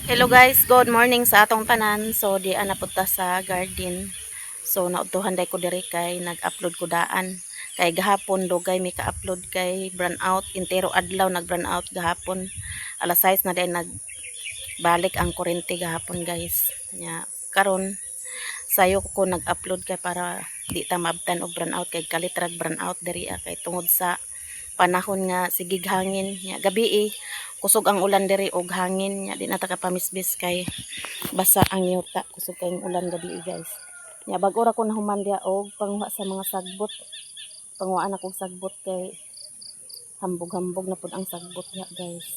Hello guys, good morning sa atong tanan. So di ana punta sa garden. So nautuhan day ko diri kay nag-upload ko daan. Kay gahapon dugay mi ka-upload kay burn out intero adlaw nag-burn out gahapon. Alas 6 na day nagbalik ang kuryente gahapon guys. Nya karon sayo ko nag-upload kay para di ta maabtan og burn out kay kalitrag burn out diri kay tungod sa panahon nga sigig hangin nya gabi kusog ang ulan diri og hangin nya di na ta kapamisbis kay basa ang yuta kusog kay ulan gabi guys nya bag-o ra ko nahuman dia og pangwa sa mga sagbot pangwaan akong sagbot kay hambog-hambog na pud ang sagbot nya guys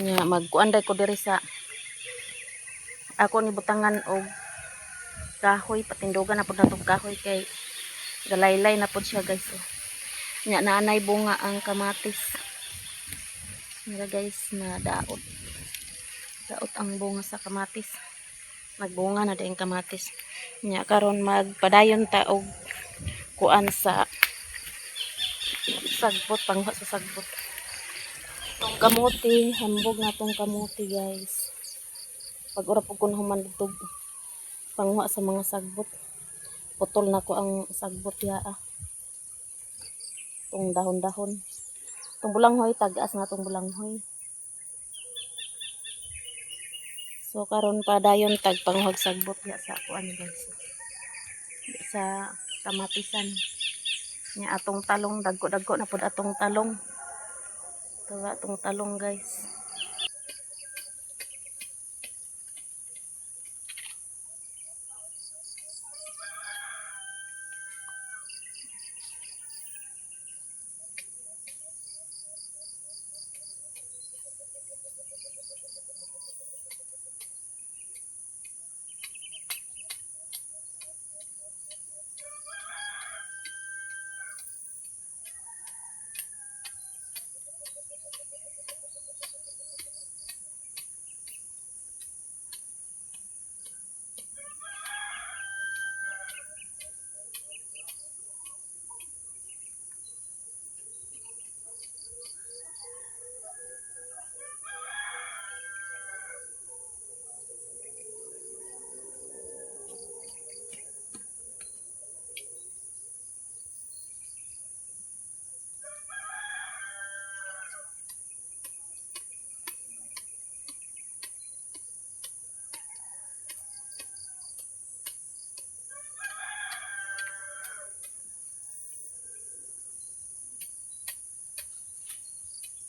nya magkuan day ko diri sa ako ni butangan og kahoy patindugan na pud natong kahoy kay galaylay na pud siya guys nya naanay bunga ang kamatis nila guys na daot daot ang bunga sa kamatis nagbunga na din kamatis nya karon magpadayon ta og kuan sa sagbot pangha sa sagbot tong kamote hambog na tong kamote guys pag ura pud kun human dito pangha sa mga sagbot putol na ko ang sagbot ya tong dahon-dahon tong bulanghoy tagas na tong bulanghoy so karon padayon tag panghuwag sagbot ya sa kuan guys sa kamatisan nya atong talong dagko-dagko na pud atong talong tuwa atong talong guys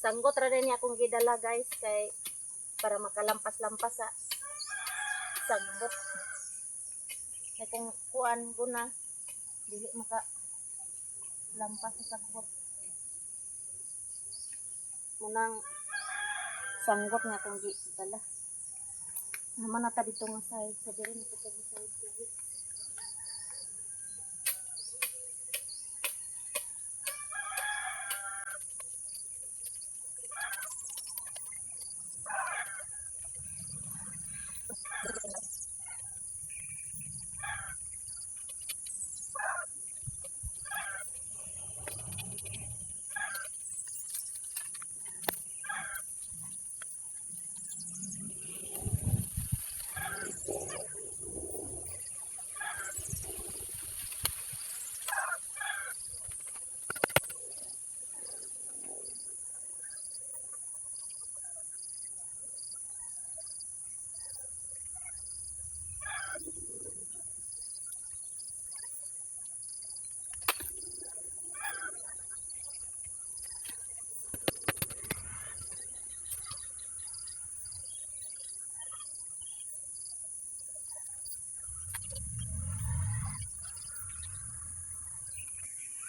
sanggot ra din akong gidala guys kay para makalampas-lampas sa sagbot kay kung kuan ko na dili maka lampas sa sagbot munang sanggot nga akong gidala naman na ta dito nga side sa diri nito sa side diri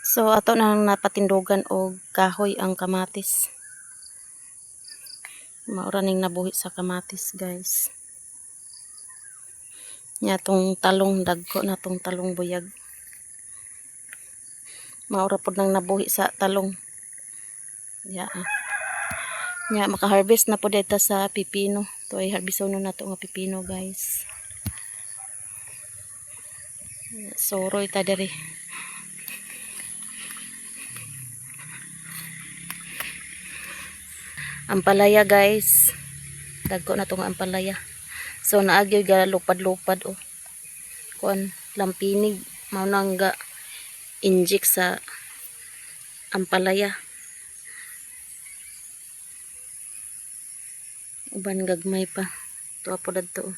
so ato nang napatindugan og kahoy ang kamatis maura ning nabuhi sa kamatis guys nya tong talong dagko na tong talong buyag maura pod nang nabuhi sa talong ya nya maka-harvest na pod dito sa pipino to ay harbisonon na to nga pipino guys soroy ta diri Ampalaya guys. Dagko na tong ampalaya. So naagyo ga lupad-lupad oh. Kuan lampinig mao nang ga inject sa ampalaya. Uban gagmay pa. Tuwa po dadto.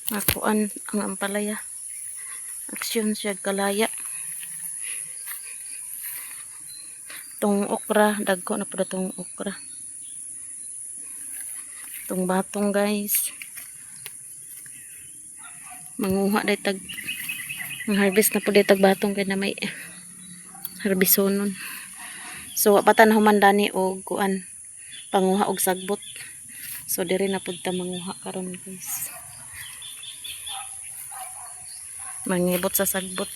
Nakuan ang ampalaya. Aksyon siya kalaya. Tong okra, dagko na po tong okra. Tong batong guys. Manguha day tag harvest na po day tag batong kay na may harbisonon. So patan humandani og kuan panguha og sagbot. So diri na pud ta manguha karon guys. Mangibot sa sagbot.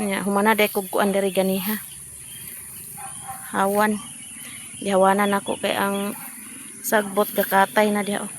Nya humana day kog kuan diri ganiha. Hawan. Gihawanan ako kay ang sagbot gakatay na diha oh.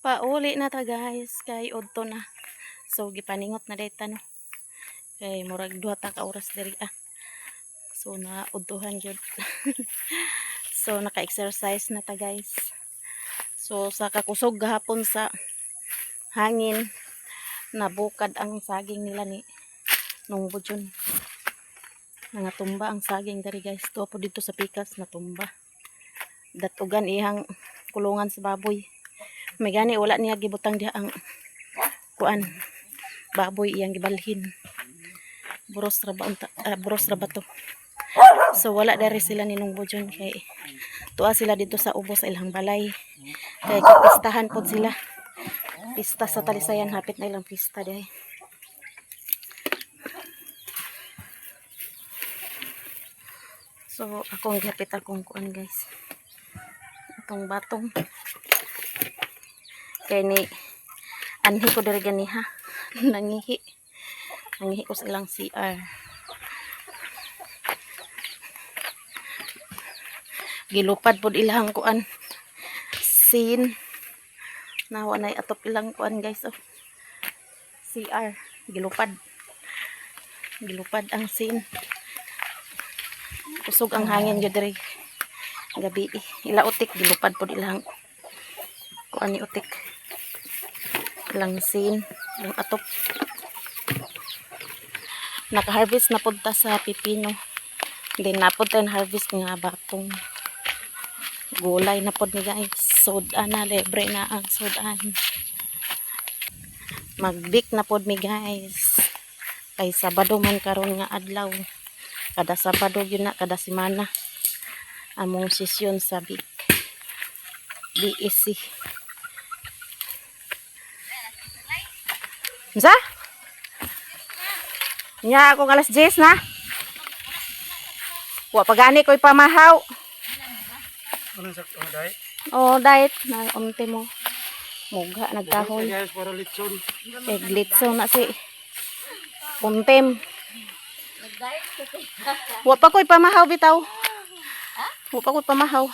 Pauli na ta guys kay udto na. So gipaningot na dayta no. Kay murag duha ta ka oras diri ah. So na udtuhan jud. So naka-exercise na ta guys. So sa kakusog gahapon sa hangin nabukad ang saging nila ni nung budyon. Nangatumba ang saging diri guys. Tuwa po dito sa pikas natumba. Datugan ihang kulungan sa baboy. May gani wala niya gibutang diha ang kuan baboy iyang gibalhin. Buros ra ba to. So wala dari sila ninong budyon kay tuwa sila dito sa ubos sa ilang balay. Kay kapistahan pod sila. Pista sa Talisayan hapit na ilang pista dihay. So akong gapit akong kuan guys. Itong batong kay ni anhi ko diri ganiha. Nangihi ko sa ilang CR. Gilupad pod ilang kuan sin nawa nay atop ilang kuan guys oh. CR gilupad ang sin. Kusog ang hangin jud diri gabi ila utik gilupad pod ilang kuan ni utik ilang sin ilang atop. Naka-harvest na pod ta sa pipino. Then na pod tayo harvest nga batong gulay na pod ni guys. Sodan na libre na ang sodan. Magbik na pod mi guys. Kay Sabado man karon nga adlaw. Kada Sabado yun na kada semana. Among sesyon sa BSC. Unsa? Nya ako alas 10 na. Wa pagani ko'y pamahaw. Ano sakto na diet? Oh, diet na umte mo. Mugha nagkahoy. Guys, para litson. Glitson na si Puntem. Wa pa ko'y pamahaw bitaw. Wa pa ko'y pamahaw.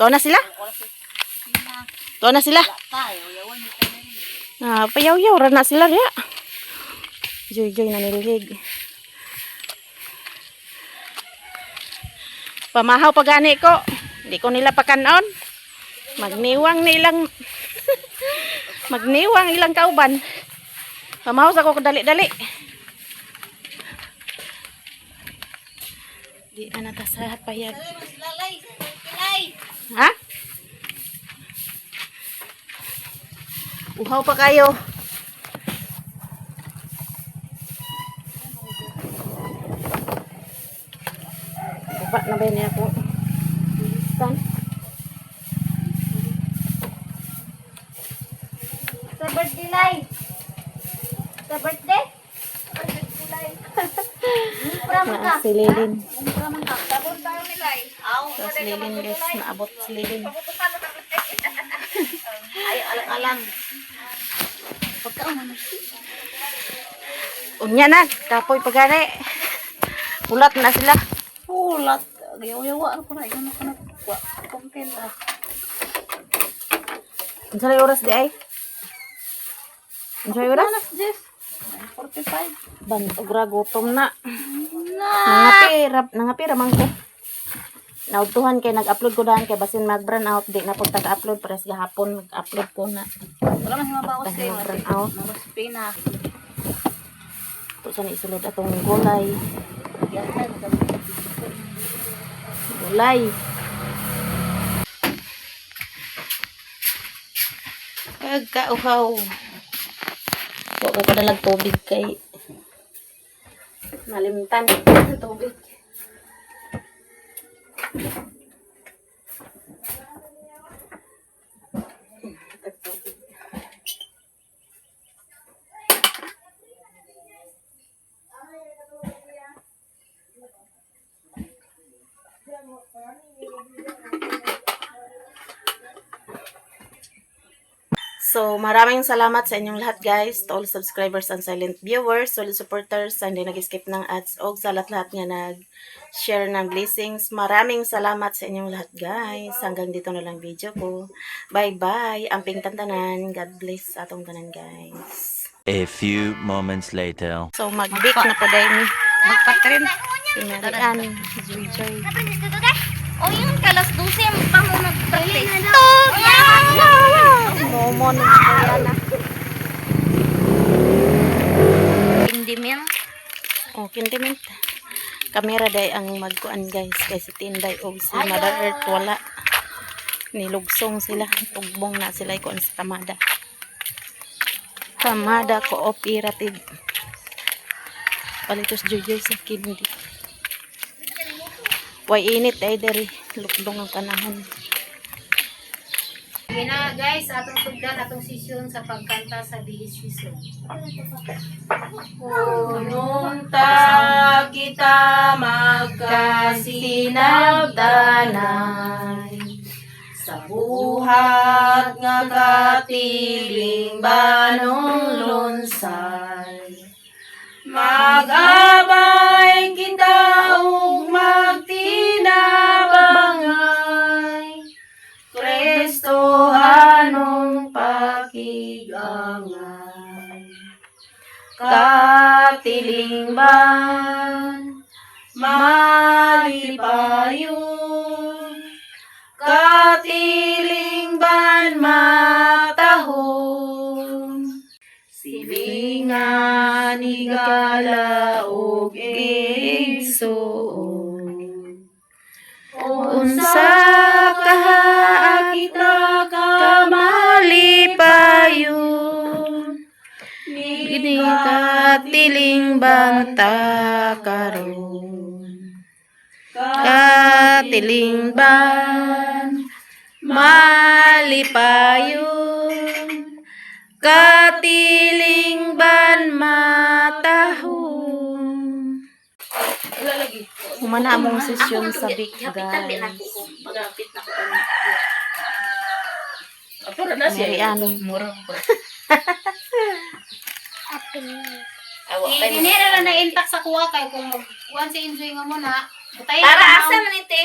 To na sila? To na sila? Ah, payaw-yaw ra na sila riya. Joy-joy na nililig. Pamahaw pagani ko. Hindi ko nila pakanon. Magniwang nilang magniwang ilang kauban. Pamahaw sa ko dali-dali. Di na natasahat payag. Ha? Uhaw pa kayo. Ba na ba niya ko? Kan? Sa birthday live. Sa birthday? Birthday live. Mura man ka. Na si Lilin. Mura man ka. Sabon tayo ni Lai. Aw, So, si Lilin guys, naabot si Lilin. Ay, alang-alang. Pagkaon na. Unya na, kapoy pagare. Ulat na sila. Ulat. Gayaw-yawa ko na. Ikaw na wa. Content ah. Unsa na oras di ay? Unsa na oras? Alas 10. 45. Bantogra gutom na. Na. Nangapi ramang ko. Nautuhan kay nag-upload ko dahan kay basin mag-burn out di na pud ta-upload pares gahapon mag-upload ko na. Wala man mabawas kayo. Burn out. Mas pina. Ito sa isulod atong gulay. Gulay. Pagka-uhaw. Huwag ka padalag tubig kay malimtan sa tubig. So, maraming salamat sa inyong lahat guys, to all subscribers and silent viewers, solid supporters, and hindi nag-skip ng ads, o sa lahat nga nag-share ng blessings. Maraming salamat sa inyong lahat guys. Hanggang dito na lang video ko. Bye-bye. Amping tantanan. God bless sa atong tanan guys. A few moments later. So, mag-bake na po dahil ni Magpatrin. Sinarian. Joy-joy. O yung kalas 12 pa mo nag-birthday. Momo na kaya na. Hindi men. Oh, kintimint. Kamera day ang magkuan guys. Kay si Tinday o si Mother Earth wala. Nilugsong sila. Tugbong na sila ikuan sa Kamada. Kamada Cooperative. Palitos joy sa kindi. Way init ay dere. Lukdong ang panahon. Sige na guys, atong sugdan, atong session sa pagkanta sa BSC song. Pununta kita magkasinabdanay sa buhat nga katiling banong lunsay. Magabay kita ug magtinabangay Kristohanong pakigangay. Katilingban malipayon, katilingban matahon, silingan igala ug igsoon. Unsa kaha kita kamalipayon, gini katilingban ta karon. Katilingban malipayon, katilingban matahon. Humana among sesyon sa big guys. Marian. Dinera na na-intact sa kuha kay kung mag-kuhan si enjoy nga mo na. Butay Para na asa man ite?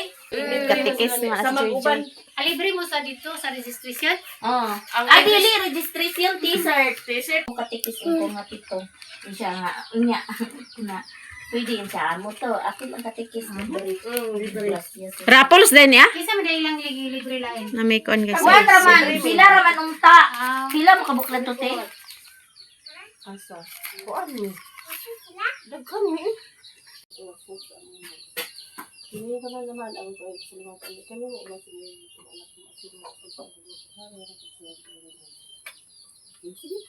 Katikis nga sa Joy. Alibre mo sa dito sa registration. Oh. Dili registration t-shirt. T-shirt katikis ko nga pito. Siya nga unya na pwede siya mo to. Ako lang katikis Rapols din ya? Kisa man dahil lang libre lain. Na may kon guys. Kuan raman, pila raman unta. Ah, Pila mo kabuklan to te? Asa? Kuan ni. Daghan ni. Ini ka na naman ang pagsalungan kami mo na sila anak mo sila. Sige.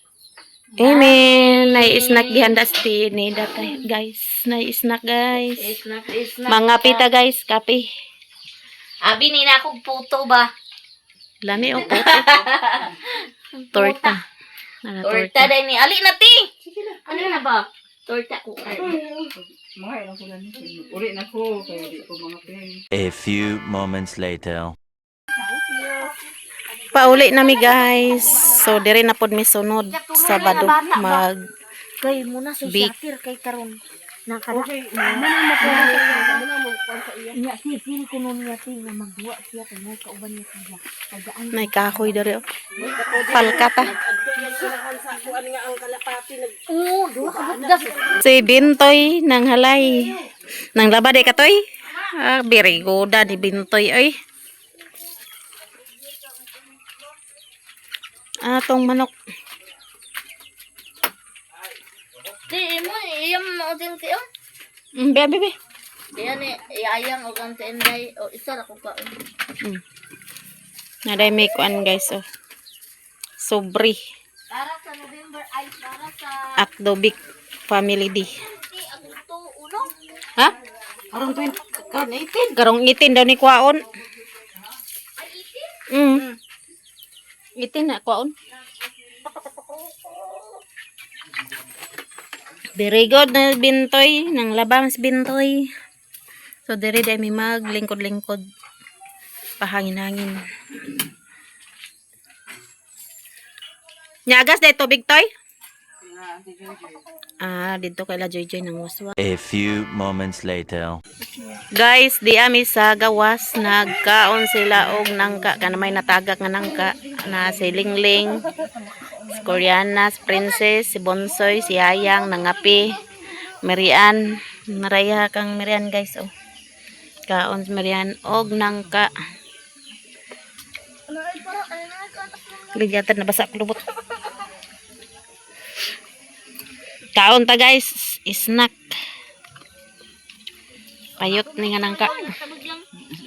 Amen. Nai-snack gihanda si Nida guys. Nai-snack guys. Snack, snack. Mga pita guys, kape. Abi ni na akong puto ba? Lami o puto. Torta. Ano, Torta dahil ni Ali na ti. Ano na ba? Torta ko. Mga ilang ko lang. Uli na ko. Kaya di ko mga pen. A few moments later. Pauli nami guys. So diri na pod mi sunod Sabado mag Kay muna sa Big. shatter kay karon. Nakala. Muna mo ko. Muna mo ko sa iya. Nya feel ko nun niya tin na magduwa siya kay may kauban niya siya. Tagaan nay kahoy diri. Oh. Palkata. Sa kuan nga ang kalapati nag Oo, duwa ka butgas. Si Bintoy nang halay. Nang labad ka toy. Ah, very good ni Bintoy ay. Atong manok. Di mo iyam mo din kayo. Bebe. Diyan ni iayang og ang tenday o isa ra ko ka. Naday may kuan guys. Oh. Sobri. Para sa November ay para sa Akdobik Family D. Agosto 1. Ha? Karong 20 kan 18. Karong itin daw ni kwaon. Itin na kwaon. Very good na Bintoy. Nang labang si Bintoy. So, diri day may maglingkod-lingkod. Pahangin-hangin. Nyagas day tubig toy? Ah, dito kay la Joy ng waswa. A few moments later. Guys, di ami sa gawas nagkaon sila og nangka kana may natagak nga nangka na si Lingling, si Koreana, si Princess, si Bonsoy, si Ayang nangapi, Marian, naraya kang Marian guys oh. Kaon si Marian og nangka. Ligatan na basa kulubot. Kaon ta guys, snack. Payot ni nga nangka.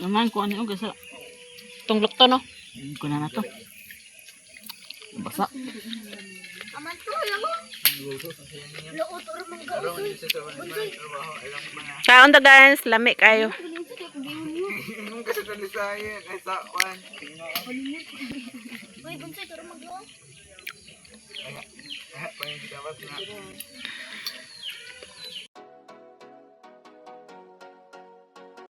Naman ko ano gasa. Tunglok to no. Ko na to. Basa. Aman to lang. Luot or mangga. Kaon ta guys, lami kayo. Kasi kalisayan ay sa kwan. Uy, bunsay to mangga.